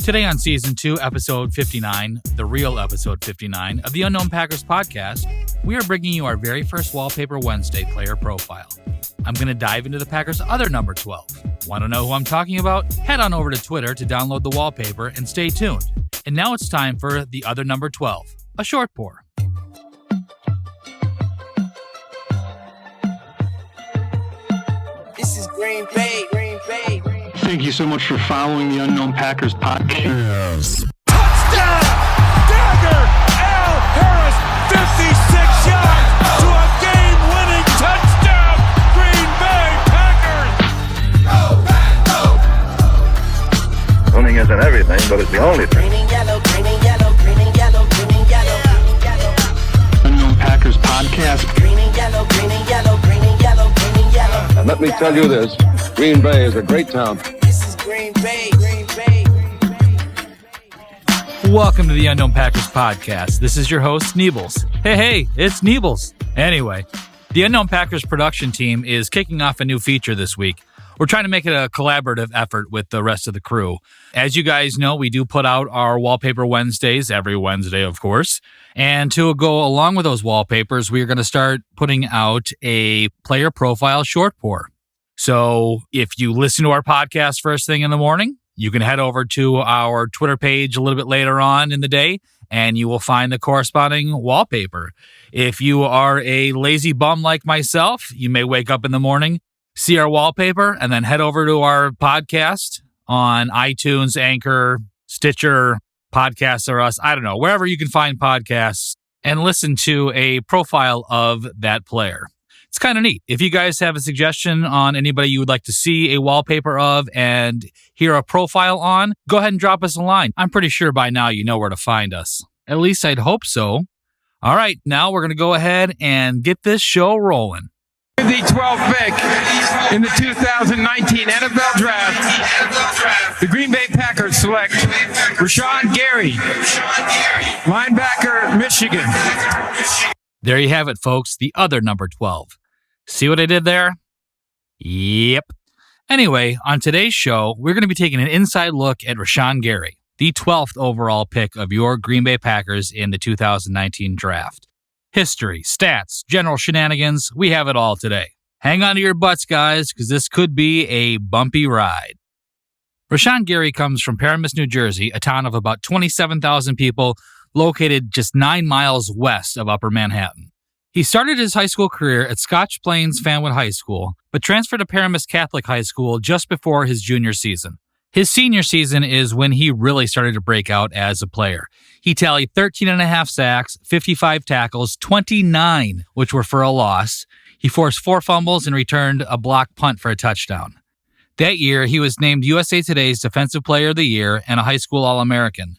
Today on Season 2, Episode 59, the real Episode 59 of the Unknown Packers podcast, we are bringing you our very first Wallpaper Wednesday player profile. I'm going to dive into the Packers' other number 12. Want to know who I'm talking about? Head on over to Twitter to download the wallpaper and stay tuned. And now it's time for the other number 12, a short pour. This is Green Bay. Thank you so much for following the Unknown Packers podcast. Touchdown! Dagger! Al Harris, 56 yards to a game-winning touchdown! Green Bay Packers! Go, Pack, go! Winning isn't everything, but it's the only thing. Green and yellow, green and yellow, green and yellow, green and yellow, green and yellow. Unknown Packers podcast. Green and yellow, green and yellow, green and yellow, green and yellow. And let me tell you this, Green Bay is a great town. This is Green Bay, Green Bay. Welcome to the Unknown Packers podcast. This is your host, Neebles. Hey, it's Neebles. Anyway, the Unknown Packers production team is kicking off a new feature this week. We're trying to make it a collaborative effort with the rest of the crew. As you guys know, we do put out our Wallpaper Wednesdays every Wednesday, of course. And to go along with those wallpapers, we are going to start putting out a player profile short pour. So if you listen to our podcast first thing in the morning, you can head over to our Twitter page a little bit later on in the day, and you will find the corresponding wallpaper. If you are a lazy bum like myself, you may wake up in the morning, see our wallpaper, and then head over to our podcast on iTunes, Anchor, Stitcher, Podcasts or Us, I don't know, wherever you can find podcasts, and listen to a profile of that player. It's kind of neat. If you guys have a suggestion on anybody you would like to see a wallpaper of and hear a profile on, go ahead and drop us a line. I'm pretty sure by now you know where to find us. At least I'd hope so. All right, now we're going to go ahead and get this show rolling. The 12th pick in the 2019 NFL Draft, the Green Bay Packers select Rochon Gary, linebacker, Michigan. There you have it, folks, the other number 12. See what I did there? Yep. Anyway, on today's show, we're going to be taking an inside look at Rochon Gary, the 12th overall pick of your Green Bay Packers in the 2019 draft. History, stats, general shenanigans, we have it all today. Hang on to your butts, guys, because this could be a bumpy ride. Rochon Gary comes from Paramus, New Jersey, a town of about 27,000 people located just 9 miles west of Upper Manhattan. He started his high school career at Scotch Plains Fanwood High School, but transferred to Paramus Catholic High School just before his junior season. His senior season is when he really started to break out as a player. He tallied 13.5 sacks, 55 tackles, 29, which were for a loss. He forced 4 fumbles and returned a blocked punt for a touchdown. That year, he was named USA Today's Defensive Player of the Year and a high school All-American.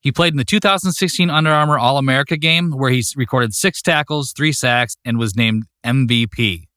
He played in the 2016 Under Armour All-America game, where he recorded 6 tackles, 3 sacks, and was named MVP.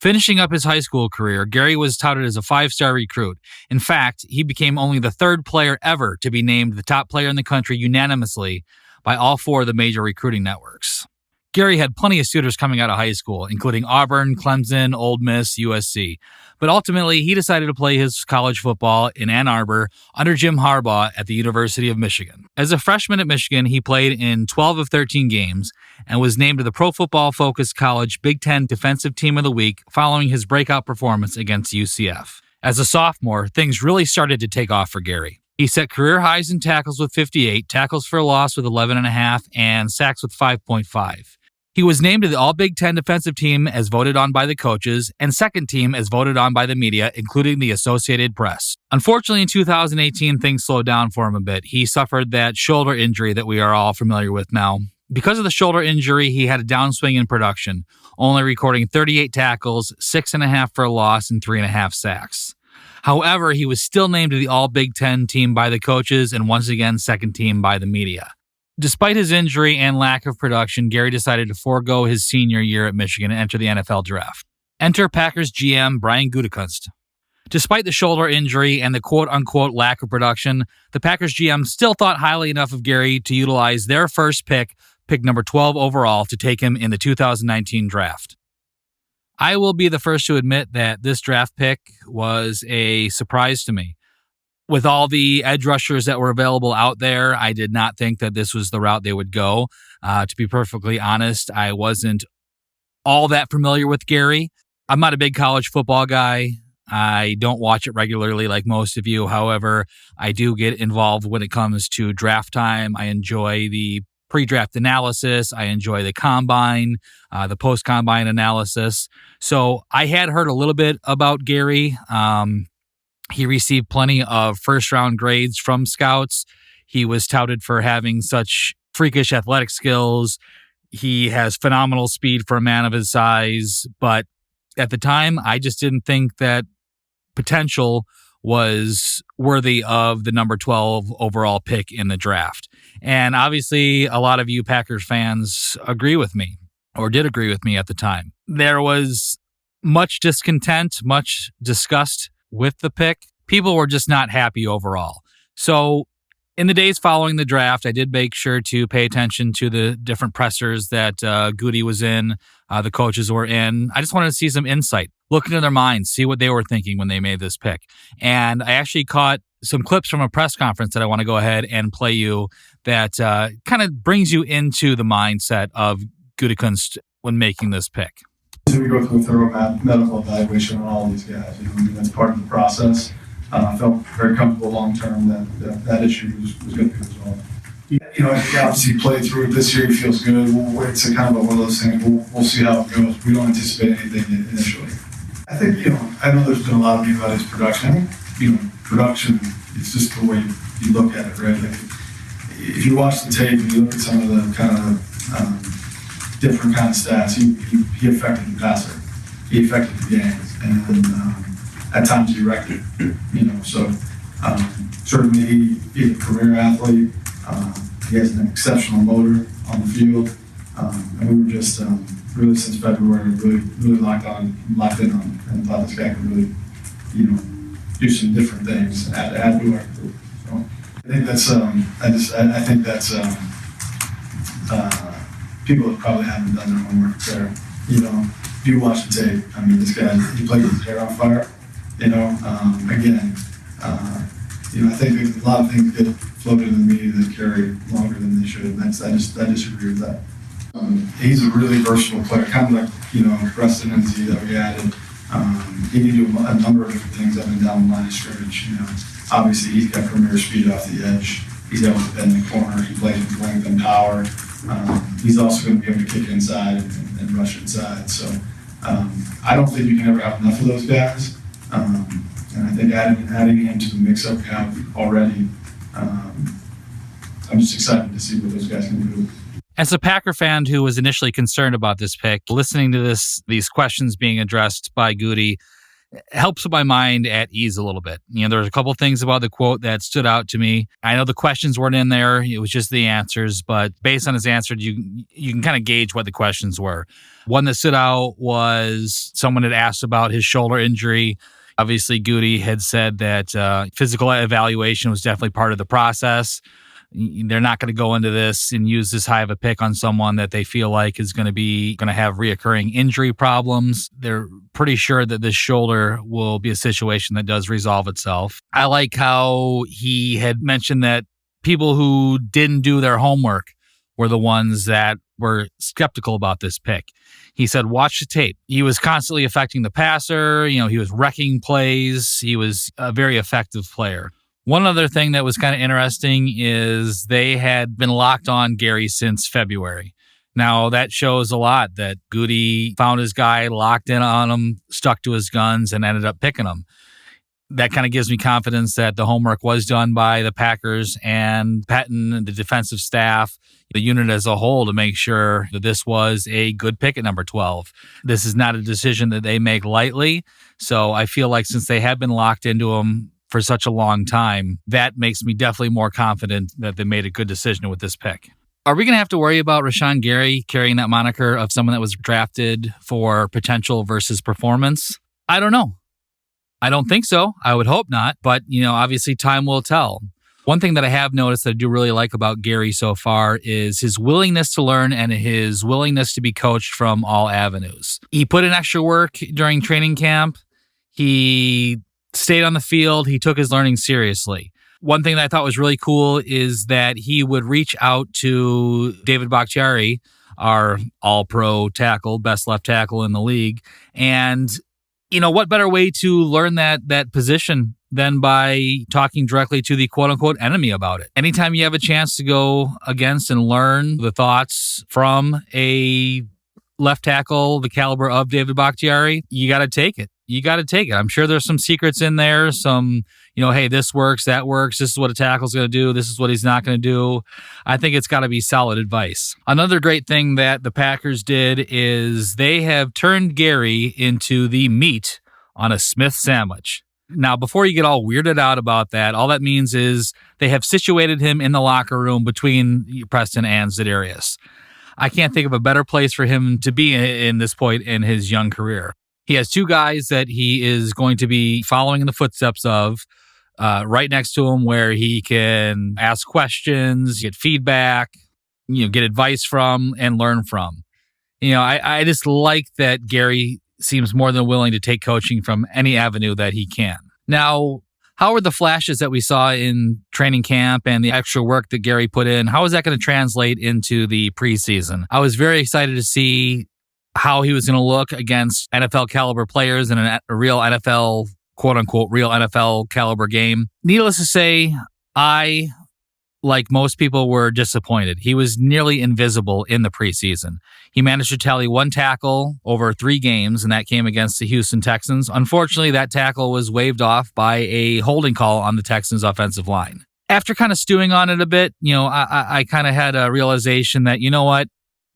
Finishing up his high school career, Gary was touted as a 5-star recruit. In fact, he became only the 3rd player ever to be named the top player in the country unanimously by all 4 of the major recruiting networks. Gary had plenty of suitors coming out of high school, including Auburn, Clemson, Ole Miss, USC. But ultimately, he decided to play his college football in Ann Arbor under Jim Harbaugh at the University of Michigan. As a freshman at Michigan, he played in 12 of 13 games and was named to the Pro Football Focus College Big Ten Defensive Team of the Week following his breakout performance against UCF. As a sophomore, things really started to take off for Gary. He set career highs in tackles with 58, tackles for a loss with 11.5, and sacks with 5.5. He was named to the All-Big Ten defensive team as voted on by the coaches, and second team as voted on by the media, including the Associated Press. Unfortunately, in 2018, things slowed down for him a bit. He suffered that shoulder injury that we are all familiar with now. Because of the shoulder injury, he had a downswing in production, only recording 38 tackles, 6.5 for a loss, and 3.5 sacks. However, he was still named to the All-Big Ten team by the coaches, and once again, second team by the media. Despite his injury and lack of production, Gary decided to forego his senior year at Michigan and enter the NFL draft. Enter Packers GM Brian Gutekunst. Despite the shoulder injury and the quote-unquote lack of production, the Packers GM still thought highly enough of Gary to utilize their first pick number 12 overall, to take him in the 2019 draft. I will be the first to admit that this draft pick was a surprise to me. With all the edge rushers that were available out there, I did not think that this was the route they would go. To be perfectly honest, I wasn't all that familiar with Gary. I'm not a big college football guy. I don't watch it regularly like most of you. However, I do get involved when it comes to draft time. I enjoy the pre-draft analysis. I enjoy the combine, the post-combine analysis. So I had heard a little bit about Gary. He received plenty of first-round grades from scouts. He was touted for having such freakish athletic skills. He has phenomenal speed for a man of his size. But at the time, I just didn't think that potential was worthy of the number 12 overall pick in the draft. And obviously, a lot of you Packers fans agree with me, or did agree with me at the time. There was much discontent, much disgust with the pick. People were just not happy overall. So in the days following the draft, I did make sure to pay attention to the different pressers that Goody was in, the coaches were in. I just wanted to see some insight, look into their minds, see what they were thinking when they made this pick. And I actually caught some clips from a press conference that I want to go ahead and play you that kind of brings you into the mindset of Gutekunst when making this pick. So we go through a thorough medical evaluation on all these guys. That's part of the process. I felt very comfortable long term that issue was going to be resolved. I think obviously played through it this year. He feels good. It's a kind of one of those things. We'll see how it goes. We don't anticipate anything initially. I think I know there's been a lot of news about his production. I think production is just the way you look at it, right? Like, if you watch the tape and you look at some of the kind of different kind of stats, he affected the passer. He affected the games, and at times he wrecked it. So certainly he's a career athlete. He has an exceptional motor on the field, and we were just really since February really locked in on him, and thought this guy could really do some different things and add to our group. So I think that's I think that's people that probably haven't done their homework there. If you watch the tape, this guy, he played with his hair on fire. I think a lot of things get floated in the media that carry longer than they should, and I disagree with that. He's a really versatile player, kind of like, Preston and Z that we added. He can do a number of different things up and down the line of scrimmage. Obviously he's got premier speed off the edge. He's able to bend the corner. He plays with length and power. He's also going to be able to kick inside and rush inside. So I don't think you can ever have enough of those guys. And I think adding him to the mix that we have already, I'm just excited to see what those guys can do. As a Packer fan who was initially concerned about this pick, listening to these questions being addressed by Goody helps my mind at ease a little bit. There's a couple things about the quote that stood out to me. I know the questions weren't in there. It was just the answers, but based on his answers, you can kind of gauge what the questions were. One that stood out was someone had asked about his shoulder injury. Obviously, Goody had said that physical evaluation was definitely part of the process. They're not going to go into this and use this high of a pick on someone that they feel like is going to have reoccurring injury problems. They're pretty sure that this shoulder will be a situation that does resolve itself. I like how he had mentioned that people who didn't do their homework were the ones that were skeptical about this pick. He said, watch the tape. He was constantly affecting the passer. He was wrecking plays. He was a very effective player. One other thing that was kind of interesting is they had been locked on Gary since February. Now, that shows a lot that Goody found his guy, locked in on him, stuck to his guns, and ended up picking him. That kind of gives me confidence that the homework was done by the Packers and Patton and the defensive staff, the unit as a whole, to make sure that this was a good pick at number 12. This is not a decision that they make lightly. So I feel like since they have been locked into him for such a long time, that makes me definitely more confident that they made a good decision with this pick. Are we going to have to worry about Rochon Gary carrying that moniker of someone that was drafted for potential versus performance? I don't know. I don't think so. I would hope not. But, obviously time will tell. One thing that I have noticed that I do really like about Gary so far is his willingness to learn and his willingness to be coached from all avenues. He put in extra work during training camp. He stayed on the field. He took his learning seriously. One thing that I thought was really cool is that he would reach out to David Bakhtiari, our all-pro tackle, best left tackle in the league. And, what better way to learn that position than by talking directly to the quote-unquote enemy about it? Anytime you have a chance to go against and learn the thoughts from a left tackle the caliber of David Bakhtiari, you got to take it. I'm sure there's some secrets in there, some, hey, this works, that works, this is what a tackle's going to do, this is what he's not going to do. I think it's got to be solid advice. Another great thing that the Packers did is they have turned Gary into the meat on a Smith sandwich. Now, before you get all weirded out about that, all that means is they have situated him in the locker room between Preston and Za'Darius. I can't think of a better place for him to be in this point in his young career. He has two guys that he is going to be following in the footsteps of right next to him, where he can ask questions, get feedback, get advice from and learn from. I just like that Gary seems more than willing to take coaching from any avenue that he can. Now, how are the flashes that we saw in training camp and the extra work that Gary put in? How is that going to translate into the preseason? I was very excited to see how he was going to look against NFL caliber players in a real NFL, quote unquote, real NFL caliber game. Needless to say, I, like most people, were disappointed. He was nearly invisible in the preseason. He managed to tally one tackle over 3 games, and that came against the Houston Texans. Unfortunately, that tackle was waved off by a holding call on the Texans offensive line. After kind of stewing on it a bit, I kind of had a realization that,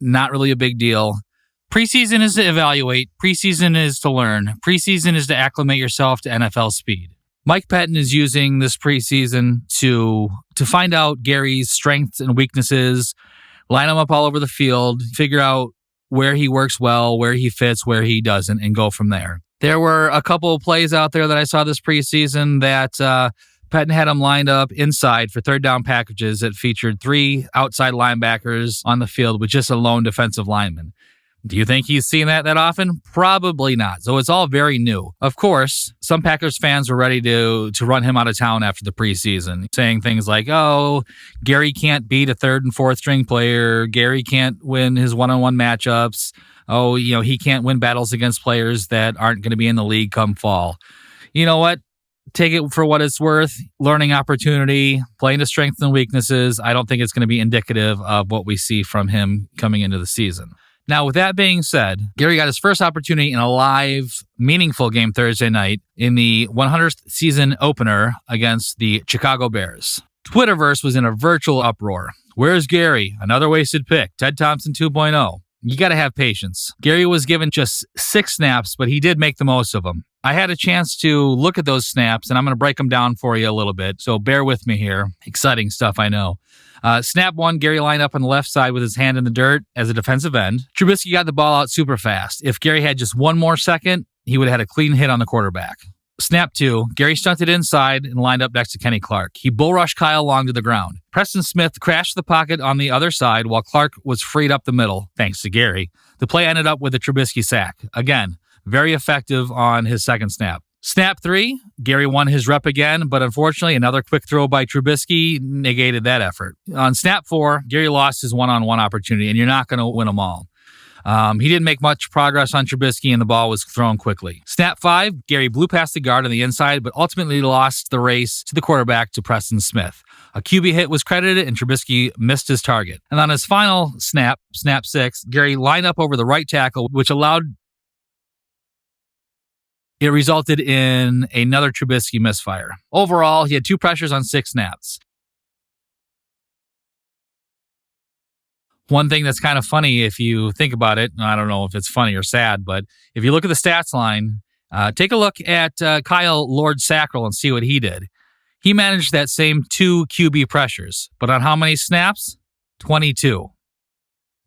not really a big deal. Preseason is to evaluate. Preseason is to learn. Preseason is to acclimate yourself to NFL speed. Mike Pettin is using this preseason to find out Gary's strengths and weaknesses, line him up all over the field, figure out where he works well, where he fits, where he doesn't, and go from there. There were a couple of plays out there that I saw this preseason that Pettin had him lined up inside for third down packages that featured 3 outside linebackers on the field with just a lone defensive lineman. Do you think he's seen that often? Probably not. So it's all very new. Of course, some Packers fans were ready to run him out of town after the preseason, saying things like, oh, Gary can't beat a 3rd and 4th string player. Gary can't win his one-on-one matchups. Oh, he can't win battles against players that aren't going to be in the league come fall. You know what? Take it for what it's worth. Learning opportunity, playing to strengths and weaknesses. I don't think it's going to be indicative of what we see from him coming into the season. Now, with that being said, Gary got his first opportunity in a live, meaningful game Thursday night in the 100th season opener against the Chicago Bears. Twitterverse was in a virtual uproar. Where's Gary? Another wasted pick. Ted Thompson 2.0. You got to have patience. Gary was given just 6 snaps, but he did make the most of them. I had a chance to look at those snaps, and I'm going to break them down for you a little bit, so bear with me here. Exciting stuff, I know. Snap 1, Gary lined up on the left side with his hand in the dirt as a defensive end. Trubisky got the ball out super fast. If Gary had just 1 more second, he would have had a clean hit on the quarterback. Snap 2, Gary stunted inside and lined up next to Kenny Clark. He bull rushed Kyle Long to the ground. Preston Smith crashed the pocket on the other side while Clark was freed up the middle, thanks to Gary. The play ended up with a Trubisky sack. Again, very effective on his second snap. Snap 3, Gary won his rep again, but unfortunately, another quick throw by Trubisky negated that effort. On snap 4, Gary lost his one-on-one opportunity, and you're not going to win them all. He didn't make much progress on Trubisky, and the ball was thrown quickly. Snap 5, Gary blew past the guard on the inside, but ultimately lost the race to the quarterback, to Preston Smith. A QB hit was credited, and Trubisky missed his target. And on his final snap, snap 6, Gary lined up over the right tackle, which resulted in another Trubisky misfire. Overall, he had 2 pressures on 6 snaps. One thing that's kind of funny, if you think about it, I don't know if it's funny or sad, but if you look at the stats line, take a look at Kyle Lord-Sackrell and see what he did. He managed that same 2 QB pressures, but on how many snaps? 22.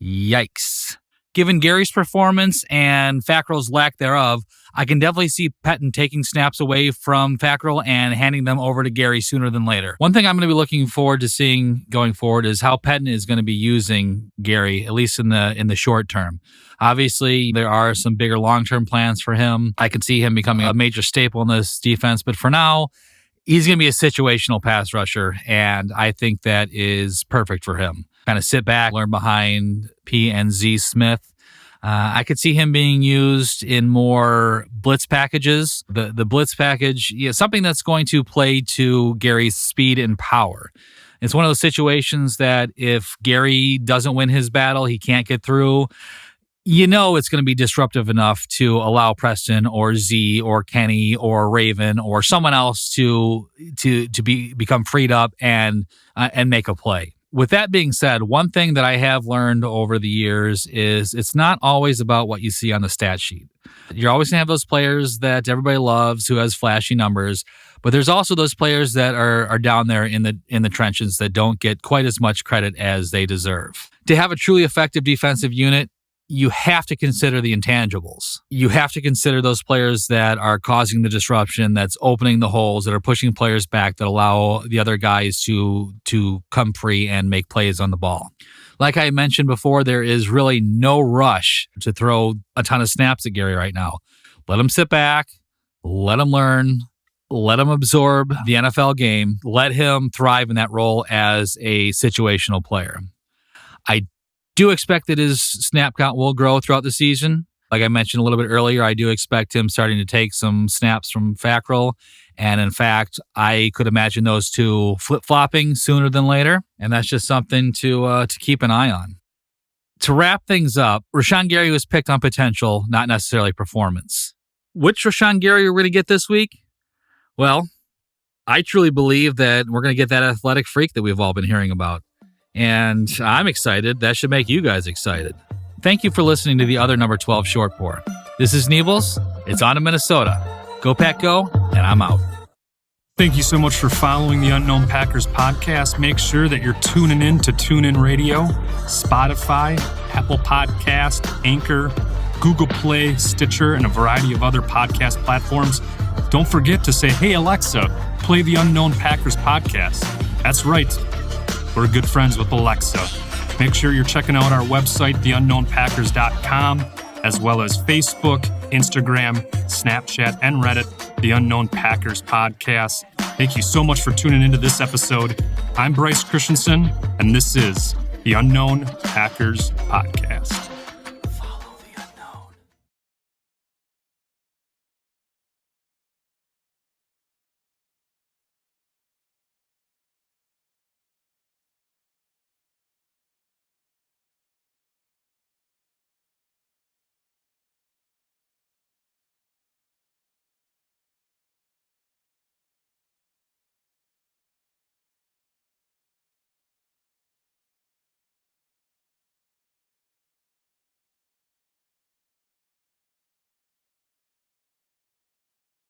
Yikes. Given Gary's performance and Fackrell's lack thereof, I can definitely see Pettine taking snaps away from Fackrell and handing them over to Gary sooner than later. One thing I'm going to be looking forward to seeing going forward is how Pettine is going to be using Gary, at least in the short term. Obviously, there are some bigger long-term plans for him. I can see him becoming a major staple in this defense, but for now, he's going to be a situational pass rusher, and I think that is perfect for him. Kind of sit back, learn behind P and Z Smith. I could see him being used in more blitz packages. The blitz package, something that's going to play to Gary's speed and power. It's one of those situations that if Gary doesn't win his battle, he can't get through. It's going to be disruptive enough to allow Preston or Z or Kenny or Raven or someone else to become freed up and make a play. With that being said, one thing that I have learned over the years is it's not always about what you see on the stat sheet. You're always going to have those players that everybody loves who has flashy numbers, but there's also those players that are down there in the trenches that don't get quite as much credit as they deserve. To have a truly effective defensive unit, you have to consider the intangibles. You have to consider those players that are causing the disruption, that's opening the holes, that are pushing players back, that allow the other guys to come free and make plays on the ball. Like I mentioned before, there is really no rush to throw a ton of snaps at Gary right now. Let him sit back, let him learn, let him absorb the NFL game, let him thrive in that role as a situational player. I do expect that his snap count will grow throughout the season. Like I mentioned a little bit earlier, I do expect him starting to take some snaps from Fackrell. And in fact, I could imagine those two flip-flopping sooner than later. And that's just something to keep an eye on. To wrap things up, Rochon Gary was picked on potential, not necessarily performance. Which Rochon Gary are we going to get this week? Well, I truly believe that we're going to get that athletic freak that we've all been hearing about. And I'm excited. That should make you guys excited. Thank you for listening to the other number 12 Short Pour. This is Neebles. It's on to Minnesota. Go Pack Go, and I'm out. Thank you so much for following the Unknown Packers podcast. Make sure that you're tuning in to TuneIn Radio, Spotify, Apple Podcast, Anchor, Google Play, Stitcher, and a variety of other podcast platforms. Don't forget to say, "Hey Alexa, play the Unknown Packers podcast." That's right. We're good friends with Alexa. Make sure you're checking out our website, theunknownpackers.com, as well as Facebook, Instagram, Snapchat, and Reddit, The Unknown Packers Podcast. Thank you so much for tuning into this episode. I'm Bryce Christensen, and this is The Unknown Packers Podcast.